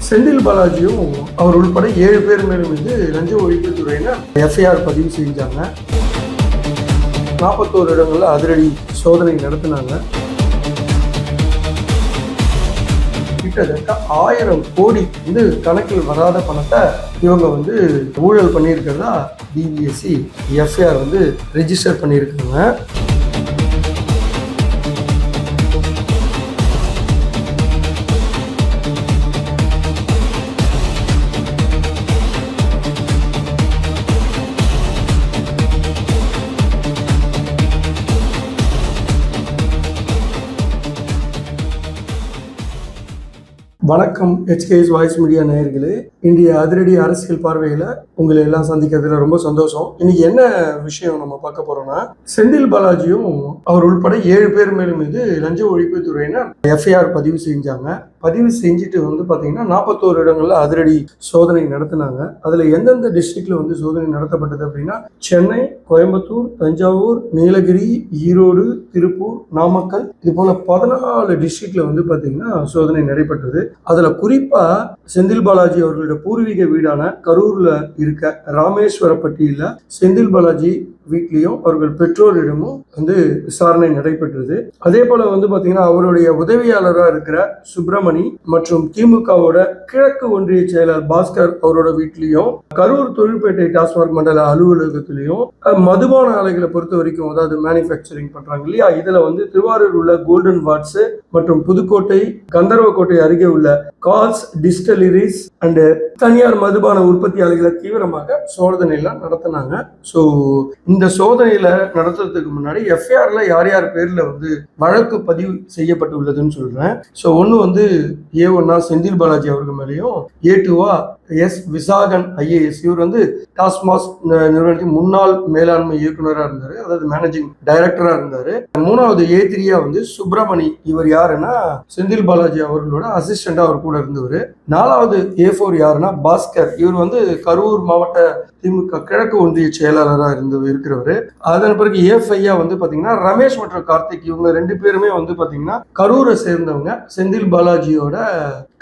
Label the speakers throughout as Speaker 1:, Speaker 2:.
Speaker 1: செந்தில் பாலாஜியும் அவர் உள்பட 7 பேர் மேலும் மீது லஞ்ச ஒழிப்புத்துறையினர் எஃப்ஐஆர் பதிவு செஞ்சாங்க. 41 இடங்கள்ல அதிரடி சோதனை நடத்தினாங்க. கிட்டத்தட்ட 1000 கோடி கணக்கில் வராத பணத்தை இவங்க ஊழல் பண்ணியிருக்கிறதா டிவிஎஸ்சி எஃப்ஐஆர் ரெஜிஸ்டர் பண்ணியிருக்காங்க. வணக்கம் HKS வாய்ஸ் மீடியா நேயர்களே, இன்றைய அதிரடி அரசியல் பார்வையில் உங்களை எல்லாம் சந்திக்கிறதுல ரொம்ப சந்தோஷம். இன்னைக்கு என்ன விஷயம் நம்ம பார்க்க போறோம்னா, செந்தில் பாலாஜியும் அவர் உள்பட 7 பேர் மேலும் மீது லஞ்ச ஒழிப்புத்துறையினர் எஃப்ஐஆர் பதிவு செஞ்சாங்க. பதிவு செஞ்சுட்டு பார்த்தீங்கன்னா 41 இடங்கள்ல அதிரடி சோதனை நடத்தினாங்க. அதுல எந்தெந்த டிஸ்ட்ரிக்ட்ல சோதனை நடத்தப்பட்டது அப்படின்னா, சென்னை, கோயம்புத்தூர், தஞ்சாவூர், நீலகிரி, ஈரோடு, திருப்பூர், நாமக்கல், இது போல 14 டிஸ்ட்ரிக்ட்ல பார்த்தீங்கன்னா சோதனை நடைபெற்றது. அதுல குறிப்பா செந்தில் பாலாஜி அவர்களுடைய பூர்வீக வீடான கரூர்ல இருக்க ராமேஸ்வரப்பட்டியில செந்தில் பாலாஜி வீட்லயும் அவர்கள் பெற்றோரிடமும் விசாரணை நடைபெற்றது. அதே போல பாத்தீங்கன்னா அவருடைய உதவியாளராக இருக்கிற சுப்பிரமணி மற்றும் திமுகவோட கிழக்கு ஒன்றிய செயலர் பாஸ்கர் அவரோட வீட்லயும், கரூர் தொழிற்பேட்டை டாஸ்மாக் மண்டல அலுவலகத்திலையும், மதுபான ஆலைகளை பொறுத்த வரைக்கும் அதாவது மேனுஃபேக்சரிங் பண்றாங்க இல்லையா, இதுல திருவாரூர் உள்ள கோல்டன் வாட்ஸ் மற்றும் புதுக்கோட்டை, கந்தர்வக்கோட்டை அருகே உள்ள கால்ஸ் டிஸ்டிலரிஸ் அண்ட் தனியார் மதுபான உற்பத்தி ஆலைகளை தீவிரமாக சோதனை எல்லாம் நடத்தினாங்க. ஸோ இந்த சோதனையில நடத்துறதுக்கு முன்னாடி எஃப்ஐஆர்ல யார் யார் பேர்ல வழக்கு பதிவு செய்யப்பட்டுள்ளதுன்னு சொல்றேன். ஸோ ஒன்று A1 செந்தில் பாலாஜி அவர்கள் மேலேயும், A2 எஸ் விசாகன் IAS, இவர் டாஸ்மாக் நிறுவனத்தின் முன்னாள் மேலாண்மை இயக்குநராக இருந்தாரு, அதாவது மேனேஜிங் டைரக்டரா இருந்தாரு. 3வது A3 சுப்பிரமணி, இவர் யாருன்னா செந்தில் பாலாஜி அவர்களோட அசிஸ்டண்டா அவர் கூட இருந்தவர். 4வது A4 யாருன்னா பாஸ்கர், இவர் கரூர் மாவட்ட திமுக கிழக்கு ஒன்றிய செயலாளராக இருக்கிறவர். அதன் பிறகு A5 பாத்தீங்கன்னா ரமேஷ் மற்றும் கார்த்திக், இவங்க 2 பேருமே பாத்தீங்கன்னா கரூரை சேர்ந்தவங்க, செந்தில் பாலாஜியோட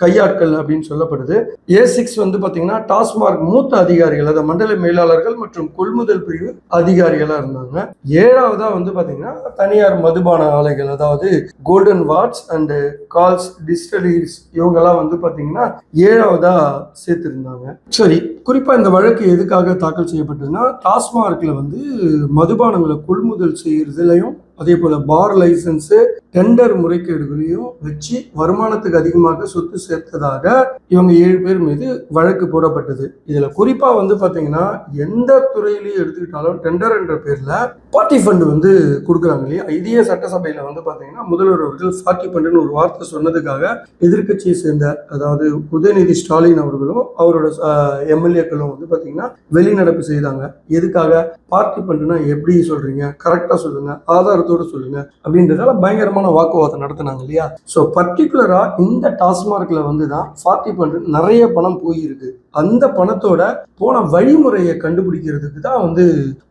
Speaker 1: கையாட்கள் அப்படின்னு சொல்லப்படுது. A6 பாத்தீங்கன்னா டாஸ்மாக் மூத்த அதிகாரிகள், அதாவது மண்டல மேலாளர்கள் மற்றும் கொள்முதல் பிரிவு அதிகாரிகளா இருந்தாங்க. 7வதா பாத்தீங்கன்னா தனியார் மதுபான ஆலைகள், அதாவது Golden Vats and Kals Distilleries, இவங்க எல்லாம் பாத்தீங்கன்னா 7வதா சேர்த்திருந்தாங்க. சரி, குறிப்பா இந்த வழக்கு எதுக்காக தாக்கல் செய்யப்பட்டதுன்னா, டாஸ்மார்க்ல மதுபானங்களை கொள்முதல் செய்யறதுலையும், அதே போல பார் லைசன்ஸ் டெண்டர் முறைகேடுகளையும் வச்சு வருமானத்துக்கு அதிகமாக சொத்து சேர்த்ததாக இவங்க 7 பேர் மீது வழக்கு போடப்பட்டது. இதுல குறிப்பா பாத்தீங்கன்னா எந்த துறையிலையும் எடுத்துக்கிட்டாலும் டெண்டர் என்ற பேர்ல பார்ட்டி ஃபண்ட் கொடுக்குறாங்க இல்லையா. இதே சட்டசபையில பாத்தீங்கன்னா முதல்வர் அவர்கள் பார்ட்டி ஃபண்டுன்னு ஒரு வார்த்தை சொன்னதுக்காக எதிர்கட்சியை சேர்ந்த, அதாவது உதயநிதி ஸ்டாலின் அவர்களும் அவரோட எம்எல்ஏக்களும் பாத்தீங்கன்னா வெளிநடப்பு செய்தாங்க. எதுக்காக? பார்ட்டி ஃபண்டுனா எப்படி சொல்றீங்க, கரெக்டா சொல்லுங்க, ஆதாரத்தோடு சொல்லுங்க அப்படின்றதால பயங்கரமான வாக்குவாதம் நடத்தினாங்க இல்லையா. ஸோ பர்டிகுலரா இந்த டாஸ்மார்க்ல தான் பார்ட்டி ஃபண்ட் நிறைய பணம் போயிருக்கு. அந்த பணத்தோட போன வழிமுறையை கண்டுபிடிக்கிறதுக்கு தான்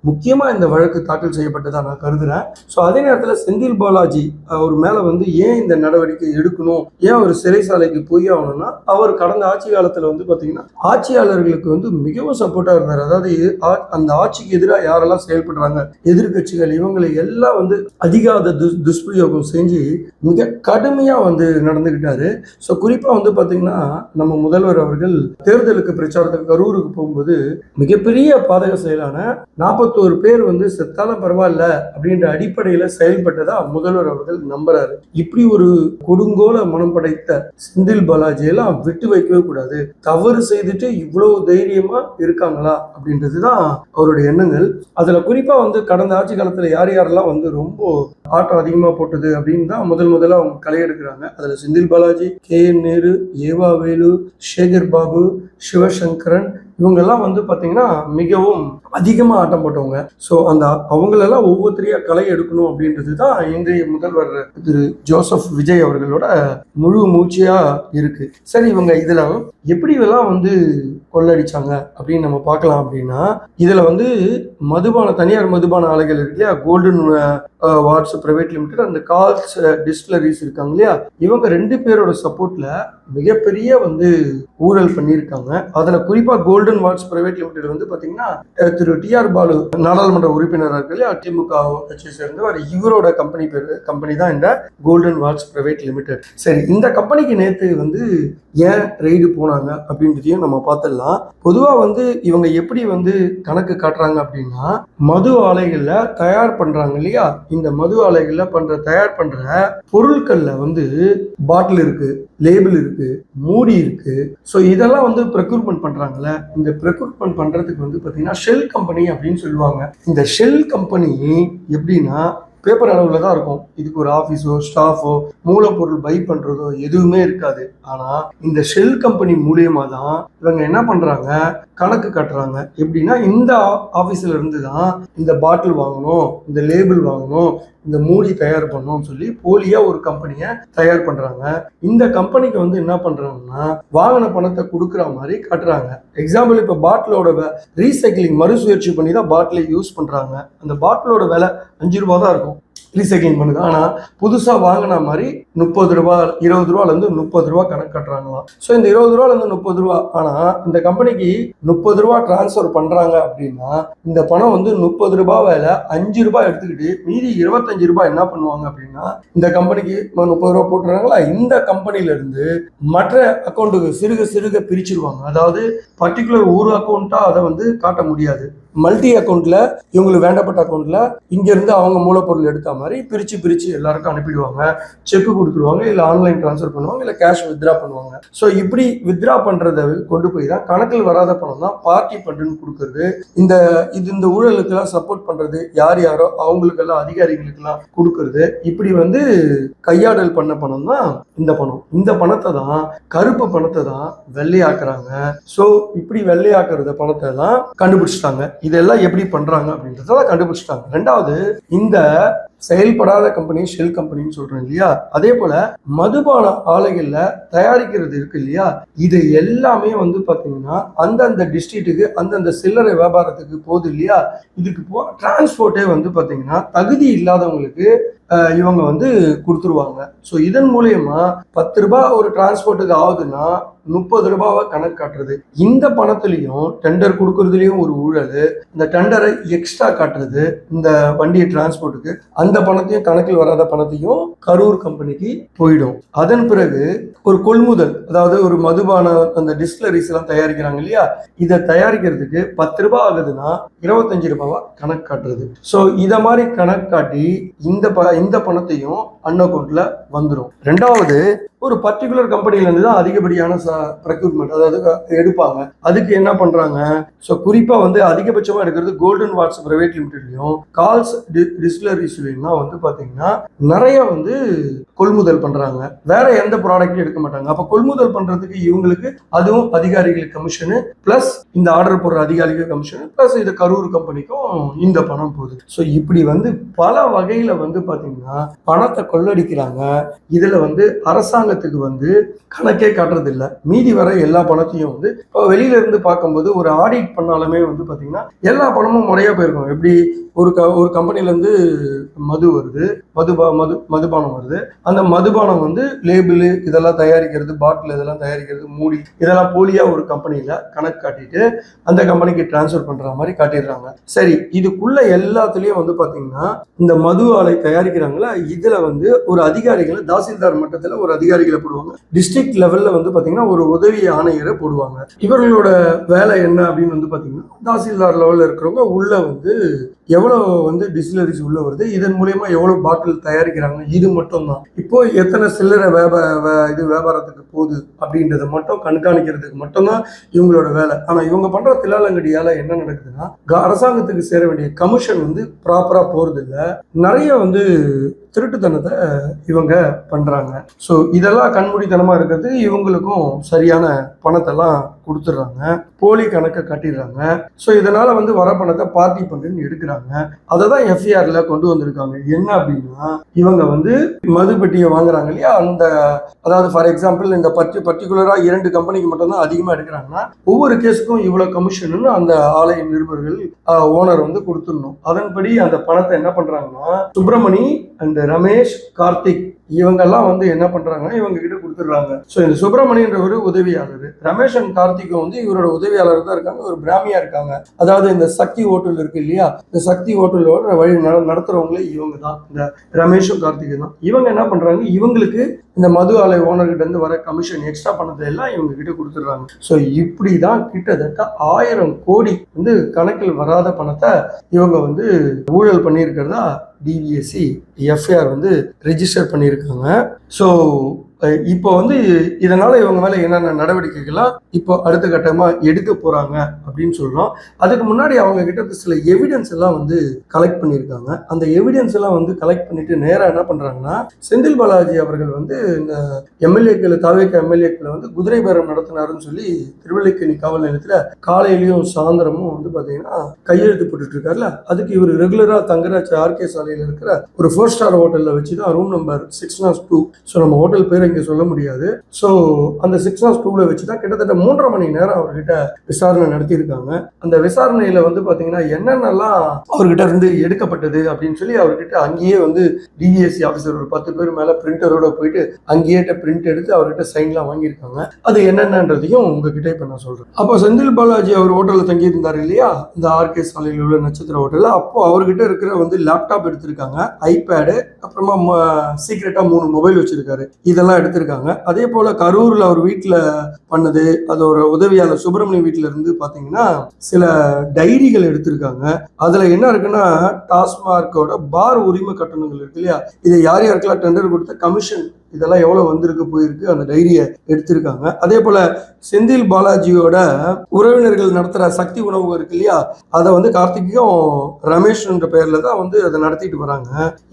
Speaker 1: முக்கியமா இந்த வழக்கு தாக்கல் செய்யப்பட்டதா நான் கருதுறேன். ஸோ அதே நேரத்தில் செந்தில் பாலாஜி அவர் மேல ஏன் இந்த நடவடிக்கை எடுக்கணும், ஏன் அவர் சிறைசாலைக்கு போய் ஆகணும்னா, அவர் கடந்த ஆட்சி காலத்துல பாத்தீங்கன்னா ஆட்சியாளர்களுக்கு மிகவும் சப்போர்ட்டா இருந்தார். அதாவது அந்த ஆட்சிக்கு எதிராக யாரெல்லாம் செயல்படுறாங்க, எதிர்கட்சிகள், இவங்களை எல்லாம் அதிகாத துஷ்பிரயோகம் செஞ்சு மிக கடுமையா நடந்துகிட்டாரு. ஸோ குறிப்பா பாத்தீங்கன்னா நம்ம முதல்வர் அவர்கள் தேர்தலுக்கு பிரச்சாரத்துக்கு கரூருக்கு போகும்போது மிகப்பெரிய பாதக செயலான 41 பேர் செத்தாலும் பரவாயில்ல அப்படின்ற அடிப்படையில செயல்பட்டதா முதல்வர் அவர்கள் நம்புறாரு. இப்படி ஒரு கொடுங்கோல மனம் படைத்த செந்தில் பாலாஜி எல்லாம் விட்டு வைக்கவே கூடாது. தவறு செய்துட்டு இவ்வளவு தைரியமா இருக்காங்களா அப்படின்றதுதான் அவருடைய எண்ணங்கள். அதுல குறிப்பா கடந்த ஆட்சி காலத்துல யார் யாரெல்லாம் ரொம்ப ஆட்டம் அதிகமா போட்டது அப்படின்னு தான் முதல்ல அவங்க களை எடுக்கிறாங்க. அதுல செந்தில் பாலாஜி, KN நேரு, ஏவா வேலு, சேகர் பாபு, சிவசங்கரன், இவங்கெல்லாம் பாத்தீங்கன்னா மிகவும் அதிகமா ஆட்டம் போட்டவங்க. ஸோ அந்த அவங்களெல்லாம் ஒவ்வொருத்தரையா களை எடுக்கணும் அப்படின்றது தான் இன்றைய முதல்வர் திரு ஜோசப் விஜய் அவர்களோட முழு மூச்சியா இருக்கு. சரி, இவங்க இதுல எப்படி எல்லாம் கொள்ளடிச்சாங்க அப்படின்னு நம்ம பார்க்கலாம். அப்படின்னா இதுல தனியார் மதுபான ஆலைகள் இருக்கு இல்லையா, கோல்டன் வாட்ஸ் பிரைவேட் லிமிடெட், அந்த கால்ஸ் டிஸ்டிலரிஸ் இருக்காங்க இல்லையா, இவங்க 2 பேரோட சப்போர்ட்ல மிகப்பெரிய வந்து ஊழல் பண்ணியிருக்காங்க. அதுல குறிப்பா கோல்டன் வாட்ச் பிரைவேட் லிமிடெட் வந்து பாத்தீங்கன்னா திரு டி.ஆர். பாலு நாடாளுமன்ற உறுப்பினராக இருக்கிற அதிமுக கட்சியை சேர்ந்தவர். இவரோட கம்பெனி தான் இந்த கோல்டன் வாட்ச் பிரைவேட் லிமிடெட். சரி, இந்த கம்பெனிக்கு நேத்து வந்து ஏன் ரெய்டு போனாங்க அப்படின்றதையும் நம்ம பார்த்துடலாம். பொதுவா வந்து இவங்க எப்படி வந்து கணக்கு காட்டுறாங்க அப்படின்னா, மது ஆலைகள்ல தயார் பண்றாங்க இல்லையா, இந்த மது ஆலைகள்ல தயார் பண்ற பொருட்கள்ல வந்து பாட்டில் இருக்கு, லேபிள் இருக்கு, மூடி இருக்கு. ஸோ இதெல்லாம் வந்து ப்ரெக்யூர்மெண்ட் பண்றாங்கல்ல, இந்த ப்ரெக்யூர்மெண்ட் பண்றதுக்கு வந்து பாத்தீங்கன்னா ஷெல் கம்பெனி அப்படின்னு சொல்லுவாங்க. இந்த ஷெல் கம்பெனி எப்படின்னா பேப்பர் அளவில் தான் இருக்கும். இதுக்கு ஒரு ஆஃபீஸோ ஸ்டாஃபோ மூலப்பொருள் பை பண்ணுறதோ எதுவுமே இருக்காது. ஆனால் இந்த ஷெல் கம்பெனி மூலியமாக தான் இவங்க என்ன பண்ணுறாங்க, கணக்கு காட்டுறாங்க. எப்படின்னா இந்த ஆஃபீஸில் இருந்து தான் இந்த பாட்டில் வாங்கணும், இந்த லேபிள் வாங்கணும், இந்த மூடி தயார் பண்ணணும்னு சொல்லி போலியா ஒரு கம்பெனியை தயார் பண்றாங்க. இந்த கம்பெனிக்கு வந்து என்ன பண்றாங்கன்னா வாங்கின பணத்தை கொடுக்குற மாதிரி காட்டுறாங்க. எக்ஸாம்பிள், இப்போ பாட்டிலோட ரீசைக்கிளிங் மறுசுழற்சி பண்ணி தான் பாட்டிலை யூஸ் பண்றாங்க. அந்த பாட்டிலோட விலை 5 ரூபா தான் இருக்கும் ரீசைக்கிளிங் பண்ணுது. ஆனா புதுசா வாங்கின மாதிரி 30 ரூபா 20 ரூபாலேருந்து 30 ரூபா கணக்கு கட்டுறாங்களாம். ஸோ இந்த 20 ரூபாலேருந்து 30 ரூபா, ஆனா இந்த கம்பெனிக்கு 30 ரூபா டிரான்ஸ்ஃபர் பண்றாங்க அப்படின்னா இந்த பணம் வந்து 30 ரூபாய் வேலை 5 ரூபாய் எடுத்துக்கிட்டு மீதி 25 ரூபாய் என்ன பண்ணுவாங்க அப்படின்னா இந்த கம்பெனிக்கு 30 ரூபா போட்டுறாங்களா, இந்த கம்பெனில இருந்து மற்ற அக்கௌண்ட்டுக்கு சிறுக பிரிச்சிருவாங்க. அதாவது பர்டிகுலர் ஒரு அக்கௌண்ட்டா அதை வந்து காட்ட முடியாது. மல்டி அக்கௌண்ட்ல இவங்களுக்கு வேண்டப்பட்ட அக்கௌண்ட்ல இங்க இருந்து அவங்க மூலப்பொருள் எடுத்த மாதிரி பிரிச்சு எல்லாருக்கும் அனுப்பிடுவாங்க. செக் கொடுத்துருவாங்க, இல்ல ஆன்லைன் டிரான்ஸ்ஃபர் பண்ணுவாங்க, இல்ல கேஷ் வித்ரா பண்ணுவாங்க. ஸோ இப்படி வித்ரா பண்றதை கொண்டு போய் தான் கணக்கில் வராத பணம் தான் பார்ட்டி ஃபண்டுன்னு கொடுக்கறது. இந்த ஊழலுக்கெல்லாம் சப்போர்ட் பண்றது யாரோ அவங்களுக்கெல்லாம் அதிகாரிகளுக்கெல்லாம் கொடுக்கறது. இப்படி வந்து கையாடல் பண்ண பணம் தான் இந்த பணம். இந்த பணத்தை தான் கருப்பு பணத்தை தான் வெள்ளையாக்குறாங்க. ஸோ இப்படி வெள்ளையாக்குறத பணத்தை தான் கண்டுபிடிச்சிட்டாங்க. இதெல்லாம் எப்படி பண்றாங்க அப்படின்றத கண்டுபிடிச்சிட்டாங்க. ரெண்டாவது, இந்த செயல்படாத கம்பெனி ஷெல் கம்பெனின்னு சொல்றோம் இல்லையா, அதே போல மதுபான ஆலைகள்ல தயாரிக்கிறது இருக்கு இல்லையா, இது எல்லாமே வந்து பாத்தீங்கன்னா அந்தந்த டிஸ்ட்ரிக்ட்டுக்கு அந்தந்த சில்லறை வியாபாரத்துக்கு போகுது இல்லையா, இதுக்கு டிரான்ஸ்போர்ட்டே வந்து பாத்தீங்கன்னா தகுதி இல்லாதவங்களுக்கு இவங்க வந்து கொடுத்துருவாங்க. ஸோ இதன் மூலியமா 10 ரூபாய் ஒரு டிரான்ஸ்போர்ட்டுக்கு ஆகுதுன்னா 30 ரூபாவை கணக்கு காட்டுறது. இந்த பணத்திலையும் டெண்டர் கொடுக்கறதுலயும் ஒரு ஊழல், இந்த டெண்டரை எக்ஸ்ட்ரா காட்டுறது இந்த வண்டியை டிரான்ஸ்போர்ட்டுக்கு, அந்த பணத்தையும் கணக்கில் வராத பணத்தையும் கரூர் கம்பெனிக்கு போயிடும். அதன் பிறகு ஒரு கொள்முதல், அதாவது ஒரு மதுபான அந்த டிஸ்டிலரிஸ் எல்லாம் தயாரிக்கிறாங்க இல்லையா, இதை தயாரிக்கிறதுக்கு 10 ரூபாய் ஆகுதுன்னா 25 ரூபாவா கணக்கு காட்டுறது. ஸோ இத மாதிரி கணக்கு காட்டி இந்த பணத்தையும் அக்கௌண்ட்ல வந்துடும். ரெண்டாவது, ஒரு பர்டிகுலர் கம்பெனில இருந்து தான் அதிகப்படியான ப்ரெக்யூர்மெண்ட் அதாவது எடுப்பாங்க. அதுக்கு என்ன பண்றாங்க, ஸோ குறிப்பா வந்து அதிகபட்சமா எடுக்கிறது கோல்டன் வாட்ச் பிரைவேட் லிமிடெட்லயும் கால்ஸ் டிஸ்டிலரிஸ்லயும் தான் வந்து பாத்தீங்கன்னா நிறைய வந்து கொள்முதல் பண்றாங்க. வேற எந்த ப்ராடக்டும் எடுக்க மாட்டாங்க. அப்ப கொள்முதல் பண்றதுக்கு இவங்களுக்கு அதுவும் அதிகாரிகளுக்கு கமிஷனு பிளஸ் இந்த ஆர்டர் போடுற அதிகாரிகள் கமிஷனு பிளஸ் இது கரூர் கம்பெனிக்கும் இந்த பணம் போகுது. ஸோ இப்படி வந்து பல வகையில வந்து பாத்தீங்கன்னா பணத்தை கொள்ளடிக்கிறாங்க. இதுல வந்து அரசாங்கத்துக்கு வந்து கணக்கே காட்டுறது இல்லை. மீதி வர எல்லா பணத்தையும் வந்து வெளியில இருந்து பார்க்கும்போது ஒரு ஆடிட் பண்ணாலுமே வந்து பாத்தீங்கன்னா எல்லா பணமும் முறையா போயிருக்கும். எப்படி ஒரு கம்பெனில இருந்து மது வருது, மதுபானம் வருது, அந்த மதுபானம் வந்து லேபிள் இதெல்லாம் தயாரிக்கிறது, பாட்டில் இதெல்லாம் தயாரிக்கிறது, மூடி இதெல்லாம் போலியா ஒரு கம்பெனில கணக்கு காட்டிட்டு அந்த கம்பெனிக்கு டிரான்ஸ்ஃபர் பண்ற மாதிரி காட்டிடுறாங்க. சரி, இதுக்குள்ள எல்லாத்துலயும் வந்து பாத்தீங்கன்னா இந்த மது ஆலை தயாரிக்கிறாங்களா, இதுல வந்து ஒரு அதிகாரிகளை தாசில்தார் மட்டத்துல ஒரு அதிகாரிகளை போடுவாங்க. டிஸ்ட்ரிக்ட் லெவல்ல வந்து பாத்தீங்கன்னா ஒரு உதவி ஆணையரை போடுவாங்க. இவர்களோட வேலை என்ன அப்படின்னு வந்து பாத்தீங்கன்னா தாசில்தார் லெவல்ல இருக்கிறவங்க உள்ள வந்து எவ்வளவு வந்து டிஸ்டிலரிஸ் உள்ள வருது, இதன் மூலியமா எவ்வளவு பாட்டில் தயாரிக்கிறாங்க, இது மட்டும் தான். இப்போ எத்தனை சில்லறை வியாபாரத்துக்கு போகுது அப்படின்றத மட்டும் கண்காணிக்கிறதுக்கு மட்டும்தான் இவங்களோட வேலை. ஆனா இவங்க பண்ற தில்லாலங்கடியால என்ன நடக்குதுன்னா அரசாங்கத்துக்கு சேர வேண்டிய கமிஷன் வந்து ப்ராப்பரா போறது இல்லை. நிறைய வந்து திருட்டுத்தனத்தை இவங்க பண்றாங்க. ஸோ இதெல்லாம் கண்மூடித்தனமா இருக்கிறது. இவங்களுக்கும் சரியான பணத்தெல்லாம் கொடுத்துடுறாங்க, போலி கணக்கை கட்டிடுறாங்க. ஸோ இதனால வந்து வர பணத்தை பார்ட்டி பண்ணுன்னு எடுக்கிறாங்க. அதை தான் எஃப்ஐஆர்ல கொண்டு வந்திருக்காங்க. என்ன அப்படின்னா இவங்க வந்து மது பெட்டியை வாங்குறாங்க இல்லையா, அதாவது ஃபார் எக்ஸாம்பிள் இந்த பர்டிகுலரா 2 கம்பெனிக்கு மட்டும் தான் அதிகமா எடுக்கிறாங்கன்னா ஒவ்வொரு கேஸுக்கும் இவ்வளவு கமிஷன் அந்த ஆலை நிருபர்கள் ஓனர் வந்து கொடுத்துடணும். அதன்படி அந்த பணத்தை என்ன பண்றாங்கன்னா சுப்பிரமணி அண்ட் ரமேஷ், கார்த்திக் இவங்கெல்லாம் வந்து என்ன பண்றாங்கன்னா இவங்க கிட்ட கொடுத்துடுறாங்க. ஸோ இந்த சுப்பிரமணியன்றவர் உதவியாளர், ரமேஷ் அண்ட் கார்த்திக்கும் வந்து இவரோட உதவியாளர் தான் இருக்காங்க, ஒரு பிராமியா இருக்காங்க. அதாவது இந்த சக்தி ஹோட்டல் இருக்கு இல்லையா, இந்த சக்தி ஹோட்டலோட வழி நடத்துறவங்களே இவங்க தான், இந்த ரமேஷும் கார்த்திக்கும் தான். இவங்க என்ன பண்றாங்க, இவங்களுக்கு இந்த மது ஆலை ஓனர்கிட்ட இருந்து வர கமிஷன் எக்ஸ்ட்ரா பண்ணதை எல்லாம் இவங்க கிட்ட கொடுத்துடுறாங்க. ஸோ இப்படிதான் கிட்டத்தட்ட 1000 கோடி வந்து கணக்கில் வராத பணத்தை இவங்க வந்து ஊழல் பண்ணியிருக்கிறதா டிவிஎஸ்சி எஃப்ஐஆர் வந்து ரெஜிஸ்டர் பண்ணியிருக்காங்க. ஸோ இப்போ வந்து இதனால இவங்க மேல என்னென்ன நடவடிக்கைகள்லாம் இப்போ அடுத்த கட்டமா எடுக்க போறாங்க அப்படின்னு சொல்றோம். அதுக்கு முன்னாடி அவங்க கிட்ட சில எவிடன்ஸ் எல்லாம் வந்து கலெக்ட் பண்ணியிருக்காங்க. அந்த எவிடன்ஸ் எல்லாம் வந்து கலெக்ட் பண்ணிட்டு நேரா என்ன பண்றாங்கன்னா, செந்தில் பாலாஜி அவர்கள் வந்து இந்த எம்எல்ஏக்கள் தாவேக எம்எல்ஏக்களை வந்து குதிரை பேரம் நடத்தினாருன்னு சொல்லி திருவல்லிக்கேணி காவல் நிலையத்துல காலையிலயும் சாயந்தரமும் வந்து பாத்தீங்கன்னா கையெழுத்து போட்டுட்டு இருக்காருல்ல, அதுக்கு இவர் ரெகுலரா தங்குற ஆர்கே சாலையில இருக்கிற ஒரு 4 ஸ்டார் ஹோட்டல்ல வச்சுதான் ரூம் நம்பர் 602, ஸோ நம்ம ஹோட்டல் பேர் இங்க சொல்ல முடியாது, ஸோ அந்த 602ல வச்சுதான் கிட்டத்தட்ட 3.5 மணி நேரம் அவர்கிட்ட விசாரணை நடத்தியிருக்காங்க. அந்த விசாரணையில வந்து பாத்தீங்கன்னா என்னென்னலாம் அவர்கிட்ட இருந்து எடுக்கப்பட்டது அப்படின்னு சொல்லி அவர்கிட்ட அங்கேயே வந்து டிவிஎஸ்சி ஆஃபீஸர் ஒரு 10 பேர் மேல பிரிண்டரோட போயிட்டு அங்கேயே பிரிண்ட் எடுத்து அவர்கிட்ட சைன்லாம் வாங்கியிருக்காங்க. அது என்னென்னன்றதையும் உங்ககிட்ட இப்ப நான் சொல்றேன். அப்போ செந்தில் பாலாஜி அவர் ஹோட்டல்ல தங்கி இருந்தார் இல்லையா, இந்த ஆர்கே சாலையில் உள்ள நட்சத்திர ஹோட்டல்ல, அப்போ அவர்கிட்ட இருக்கிற வந்து லேப்டாப் எடுத்திருக்காங்க, ஐபேடு, அப்புறமா சீக்கிரட்டா 3 மொபைல் வச்சிருக்காரு, இதெல்லாம் எடுத்திருக்காங்க. அதே போல கரூர்ல அவர் வீட்டுல பண்ணது, அது ஒரு உதவியாளர் சுப்பிரமணிய வீட்டுல இருந்து பாத்தீங்கன்னா சில டைரிகள் எடுத்திருக்காங்க. அதுல என்ன இருக்குன்னா, டாஸ்மார்க்கோட பார் உரிமை கட்டணங்கள் இருக்கு இல்லையா, இதை யார் யாருக்கெல்லாம் டெண்டர் கொடுத்த கமிஷன் இதெல்லாம் எவ்வளவு வந்திருக்கு போயிருக்கு, அந்த டைரியை எடுத்திருக்காங்க. அதே போல செந்தில் பாலாஜியோட உறவினர்கள் நடத்துற சக்தி உணவு இருக்கு இல்லையா, அதை வந்து கார்த்திக்கும் ரமேஷ் என்ற பெயர்ல தான் வந்து அதை நடத்திட்டு வராங்க.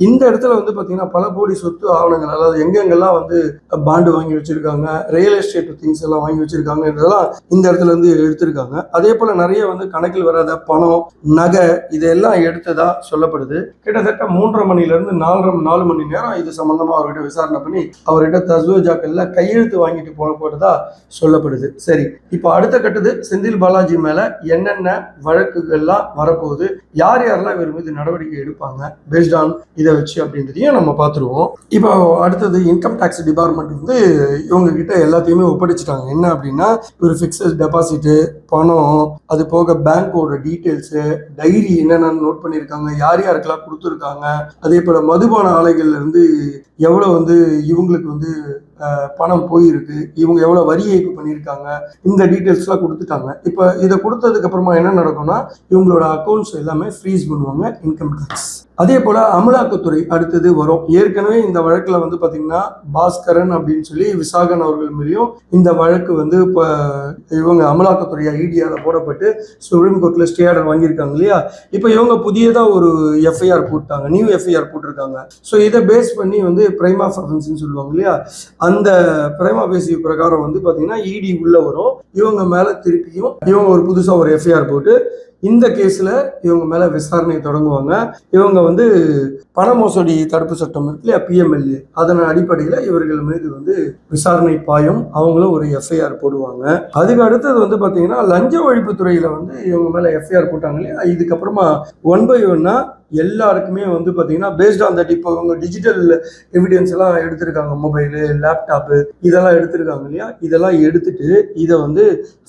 Speaker 1: இந்த இடத்துல வந்து பாத்தீங்கன்னா பல கோடி சொத்து ஆவணங்கள், அதாவது எங்கெங்கெல்லாம் வந்து பாண்டு வாங்கி வச்சிருக்காங்க, ரியல் எஸ்டேட் திங்ஸ் எல்லாம் வாங்கி வச்சிருக்காங்கன்றதெல்லாம் இந்த இடத்துல இருந்து எடுத்திருக்காங்க. அதே போல நிறைய வந்து கணக்கில் வராத பணம், நகை, இதெல்லாம் எடுத்ததா சொல்லப்படுது. கிட்டத்தட்ட 3.5 மணில இருந்து 4 மணி நேரம் இது சம்பந்தமா அவர்கிட்ட விசாரணை பண்ணி அவர்கிட்ட தஸ்வஜாக்கள்ல கையெழுத்து வாங்கிட்டு போனதா சொல்லப்படுது. சரி, இப்போ அடுத்த கட்டது செந்தில் பாலாஜி மேல என்னென்ன வழக்குகள்லாம் வரப்போகுது, யார் யாரெல்லாம் இவர் மீது நடவடிக்கை எடுப்பாங்க பேஸ்ட் ஆன் இதை வச்சு அப்படின்றதையும் நம்ம பார்த்துருவோம். இப்போ அடுத்தது இன்கம் டேக்ஸ் டிபார்ட்மெண்ட் வந்து இவங்க கிட்ட எல்லாத்தையுமே ஒப்படைச்சிட்டாங்க. என்ன அப்படின்னா, ஒரு ஃபிக்ஸட் டெபாசிட்டு, பணம், அது போக பேங்கோட டீட்டெயில்ஸு, டைரி என்னென்ன நோட் பண்ணியிருக்காங்க, யார் யாருக்கெல்லாம் கொடுத்துருக்காங்க, அதே போல மதுபான ஆலைகள்ல இருந்து எவ்வளவு வந்து இவங்களுக்கு வந்து பணம் போயிருக்கு, இவங்க எவ்வளவு வரி ஏய்ப்பு பண்ணியிருக்காங்க, இந்த டீட்டெயில்ஸ்லாம் கொடுத்துட்டாங்க. இப்போ இதை கொடுத்ததுக்கு அப்புறமா என்ன நடக்கும்னா, இவங்களோட அக்கௌண்ட்ஸ் எல்லாமே ஃப்ரீஸ் பண்ணுவாங்க இன்கம் டேக்ஸ். அதே போல அமலாக்கத்துறை அடுத்தது வரும். ஏற்கனவே இந்த வழக்குல வந்து பாத்தீங்கன்னா பாஸ்கரன் அப்படின்னு சொல்லி விசாகன் அவர்கள் மீறியும் இந்த வழக்கு வந்து இப்போ இவங்க அமலாக்கத்துறை ஐடியால போடப்பட்டு சுப்ரீம் கோர்ட்ல ஸ்டே ஆர்டர் வாங்கியிருக்காங்க இல்லையா. இப்போ இவங்க புதியதா ஒரு எஃப்ஐஆர் போட்டாங்க, நியூ எஃப்ஐஆர் போட்டிருக்காங்க. ஸோ இதை பேஸ் பண்ணி வந்து பிரைம் ஆஃப் அஃபென்ஸ்ன்னு சொல்லுவாங்க இல்லையா, அந்த பிரைமா பேசி பிரகாரம் வந்து பாத்தீங்கன்னா இடி உள்ள வரும். இவங்க மேல திருப்பியும் இவங்க ஒரு புதுசா ஒரு எஃப்ஐஆர் போட்டு இந்த கேஸ்ல இவங்க மேல விசாரணை தொடங்குவாங்க. இவங்க வந்து பண மோசடி தடுப்பு சட்டம் இருக்கு இல்லையா, பிஎம்எல்ஏ, அதன் அடிப்படையில இவர்கள் மீது வந்து விசாரணை பாயும், அவங்களும் ஒரு எஃப்ஐஆர் போடுவாங்க. அதுக்கு அடுத்தது வந்து பாத்தீங்கன்னா லஞ்ச ஒழிப்பு துறையில வந்து இவங்க மேல எஃப்ஐஆர் போட்டாங்க இல்லையா. இதுக்கப்புறமா 1 by 1 எல்லாருக்குமே வந்து பாத்தீங்கன்னா பேஸ்ட் ஆன் தட் இப்போ அவங்க டிஜிட்டல் எவிடன்ஸ் எல்லாம் எடுத்திருக்காங்க, மொபைலு, லேப்டாப்பு, இதெல்லாம் எடுத்திருக்காங்க இல்லையா. இதெல்லாம் எடுத்துட்டு இதை வந்து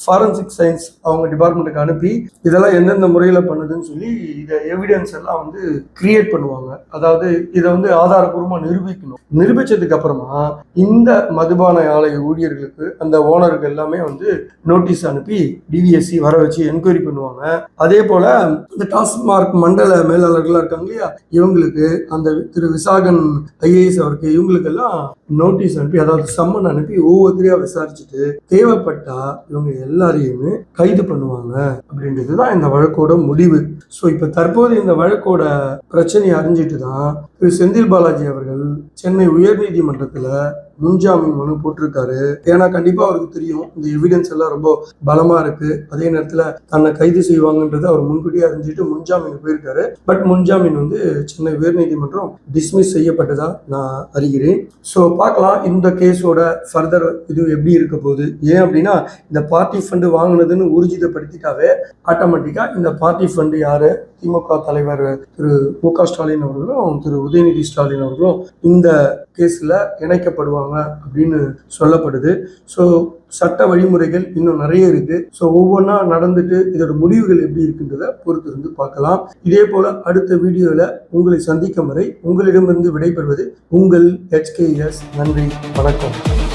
Speaker 1: ஃபாரன்சிக் சயின்ஸ் அவங்க டிபார்ட்மெண்ட்டுக்கு அனுப்பி இதெல்லாம் எந்தெந்த முறையில் பண்ணுதுன்னு சொல்லி இதை எவிடன்ஸ் எல்லாம் வந்து கிரியேட் பண்ணுவாங்க. அதாவது இதை வந்து ஆதாரபூர்வமாக நிரூபிக்கணும். நிரூபிச்சதுக்கு அப்புறமா இந்த மதுபான ஆலை ஊழியர்களுக்கு அந்த ஓனருக்கு எல்லாமே வந்து நோட்டீஸ் அனுப்பி டிவிஎஸ்சி வர வச்சு என்கொயரி பண்ணுவாங்க. அதே போல இந்த டாஸ்மார்க் மண்டல மேலாளர்கள்லாம் இருக்காங்க இல்லையா, இவங்களுக்கு அந்த திரு விசாகன் ஐஏஎஸ் அவருக்கு இவங்களுக்கெல்லாம் நோட்டீஸ் அனுப்பி, அதாவது சம்மன் அனுப்பி ஒவ்வொருத்தரையா விசாரிச்சுட்டு தேவைப்பட்டா இவங்க எல்லாரையுமே கைது பண்ணுவாங்க அப்படின்றதுதான் இந்த வழக்கோட முடிவு. ஸோ இப்போ தற்போது இந்த வழக்கோட பிரச்சனையை அறிஞ்சிட்டு தான் திரு செந்தில் பாலாஜி அவர்கள் சென்னை உயர்நீதிமன்றத்தில் முன்ஜாமீன் மனு போட்டிருக்காரு. ஏன்னா கண்டிப்பா அவருக்கு தெரியும் இந்த எவிடன்ஸ் எல்லாம் ரொம்ப பலமா இருக்கு, அதே நேரத்துல தன்னை கைது செய்வாங்கன்றது அவர் முன்கூட்டியே அறிஞ்சிட்டு முன்ஜாமீன் போயிருக்காரு. பட் முன்ஜாமீன் வந்து சென்னை உயர்நீதிமன்றம் டிஸ்மிஸ் செய்யப்பட்டதா நான் அறிகிறேன். ஸோ பார்க்கலாம் இந்த கேஸோட ஃபர்தர் இது எப்படி இருக்க போகுது. ஏன் அப்படின்னா இந்த பார்ட்டி ஃபண்டு வாங்கினதுன்னு ஊர்ஜிதப்படுத்திட்டாவே ஆட்டோமேட்டிக்கா இந்த பார்ட்டி ஃபண்டு யாரு, திமுக தலைவர் திரு மு க ஸ்டாலின் அவர்களும் திரு உதயநிதி ஸ்டாலின் அவர்களும் இந்த கேஸில் இணைக்கப்படுவாங்க அப்படின்னு சொல்லப்படுது. ஸோ சட்ட வழிமுறைகள் இன்னும் நிறைய இருக்கு. ஸோ ஒவ்வொன்றா நடந்துட்டு இதோட முடிவுகள் எப்படி இருக்குன்றத பொறுத்திருந்து பார்க்கலாம். இதே போல அடுத்த வீடியோவில் உங்களை சந்திக்கும் வரை உங்களிடமிருந்து விடைபெறுவது உங்கள் HKS. நன்றி, வணக்கம்.